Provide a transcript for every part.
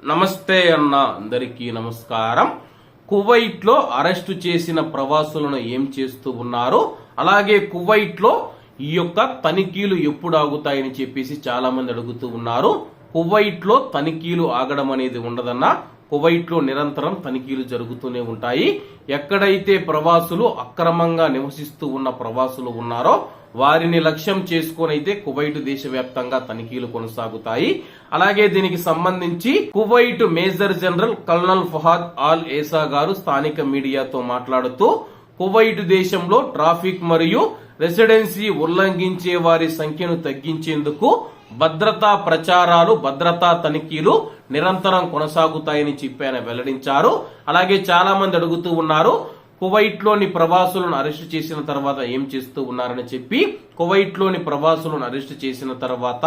నమస్తే అన్న అందరికీ నమస్కారం. కువైట్ లో అరెస్టు చేసిన ప్రవాసులను ఏం చేస్తూ ఉన్నారు, అలాగే కువైట్ లో ఈ యొక్క తనిఖీలు ఎప్పుడు ఆగుతాయని చెప్పేసి చాలా మంది అడుగుతూ ఉన్నారు. కువైట్ లో తనిఖీలు ఆగడం అనేది ఉండదన్న. కువైట్ లో నిరంతరం తనిఖీలు జరుగుతూనే ఉంటాయి. ఎక్కడైతే ప్రవాసులు అక్రమంగా నివసిస్తూ ఉన్న ప్రవాసులు ఉన్నారో వారిని లక్ష్యం చేసుకొని అయితే కువైట్ దేశవ్యాప్తంగా తనిఖీలు కొనసాగుతాయి. అలాగే దీనికి సంబంధించి Kuwait major general colonel Fahad Al Essa గారు స్థానిక మీడియాతో మాట్లాడుతూ కువైట్ దేశంలో ట్రాఫిక్ మరియు రెసిడెన్సీ ఉల్లంఘించే వారి సంఖ్యను తగ్గించేందుకు భద్రతా ప్రచారాలు, భద్రతా తనిఖీలు నిరంతరం కొనసాగుతాయని చెప్పి ఆయన వెల్లడించారు. అలాగే చాలా మంది అడుగుతూ ఉన్నారు, కువైట్ లోని ప్రవాసులను అరెస్టు చేసిన తర్వాత ఏం చేస్తూ ఉన్నారని చెప్పి. కువైట్ లోని ప్రవాసులను అరెస్టు చేసిన తర్వాత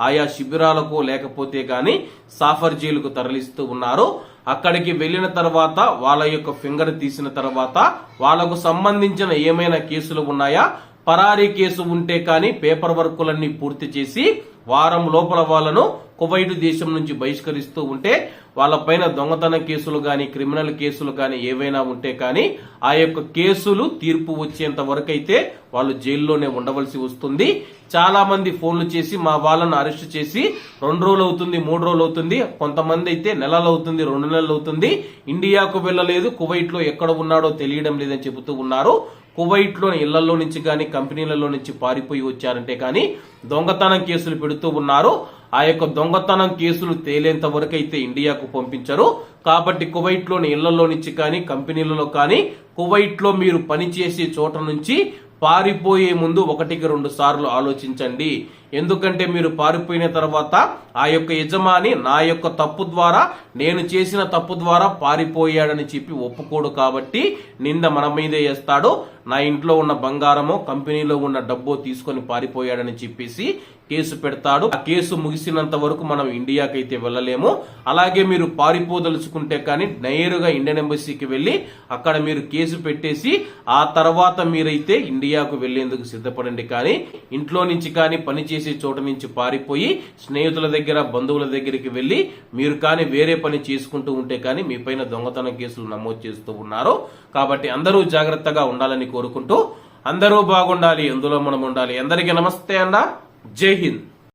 ఆయా శిబిరాలకు లేకపోతే గాని సాఫర్ జైలుకు తరలిస్తూ ఉన్నారు. అక్కడికి వెళ్లిన తర్వాత వాళ్ళ యొక్క ఫింగర్ తీసిన తర్వాత వాళ్లకు సంబంధించిన ఏమైనా కేసులు ఉన్నాయా, పరారీ కేసు ఉంటే కానీ పేపర్ వర్కులన్నీ పూర్తి చేసి వారం లోపల వాళ్ళను కువైట్ దేశం నుంచి బహిష్కరిస్తూ ఉంటే వాళ్ళపైన దొంగతనం కేసులు గాని, క్రిమినల్ కేసులు గాని ఏవైనా ఉంటే కానీ ఆ యొక్క కేసులు తీర్పు వచ్చేంత వరకు అయితే వాళ్ళు జైల్లోనే ఉండవలసి వస్తుంది. చాలా మంది ఫోన్లు చేసి మా వాళ్ళను అరెస్ట్ చేసి 2 రోజులు అవుతుంది, 3 రోజులు అవుతుంది, కొంతమంది అయితే నెలలు అవుతుంది, 2 నెలలు అవుతుంది, ఇండియాకు వెళ్ళలేదు, కువైట్ లో ఎక్కడ ఉన్నాడో తెలియడం లేదని చెబుతూ ఉన్నారు. కువైట్ లోని ఇళ్లలో నుంచి గాని కంపెనీలలో నుంచి పారిపోయి వచ్చారంటే కానీ దొంగతనం కేసులు పెడుతూ ఉన్నారు. ఆ యొక్క దొంగతనం కేసులు తేలేంత వరకు అయితే ఇండియాకు పంపించరు. కాబట్టి కువైట్ లోని ఇళ్లలో నుంచి కానీ కంపెనీలలో కానీ కువైట్ లో మీరు పనిచేసే చోట నుంచి పారిపోయే ముందు 1-2 సార్లు ఆలోచించండి. ఎందుకంటే మీరు పారిపోయిన తర్వాత ఆ యొక్క యజమాని నా యొక్క తప్పు ద్వారా, నేను చేసిన తప్పు ద్వారా పారిపోయాడని చెప్పి ఒప్పుకోడు. కాబట్టి నింద మన మీదే వేస్తాడు. నా ఇంట్లో ఉన్న బంగారమో కంపెనీలో ఉన్న డబ్బో తీసుకొని పారిపోయాడని చెప్పేసి కేసు పెడతాడు. ఆ కేసు ముగిసినంత వరకు మనం ఇండియాకైతే వెళ్ళలేము. అలాగే మీరు పారిపోదలుచుకుంటే కానీ నేరుగా ఇండియన్ ఎంబసీకి వెళ్లి అక్కడ మీరు కేసు పెట్టేసి ఆ తర్వాత మీరైతే ఇండియాకు వెళ్లేందుకు సిద్ధపడండి. కానీ ఇంట్లో నుంచి కానీ పనిచేసే చోట నుంచి పారిపోయి స్నేహితుల దగ్గర, బంధువుల దగ్గరికి వెళ్లి మీరు కానీ వేరే పని చేసుకుంటూ ఉంటే కానీ మీ పైన దొంగతనం కేసులు నమోదు చేస్తూ ఉన్నారు. కాబట్టి అందరూ జాగ్రత్తగా ఉండాలని కోరుకుంటూ అందరూ బాగుండాలి, అందులో మనం ఉండాలి. అందరికీ నమస్తే అన్న. జై హింద్.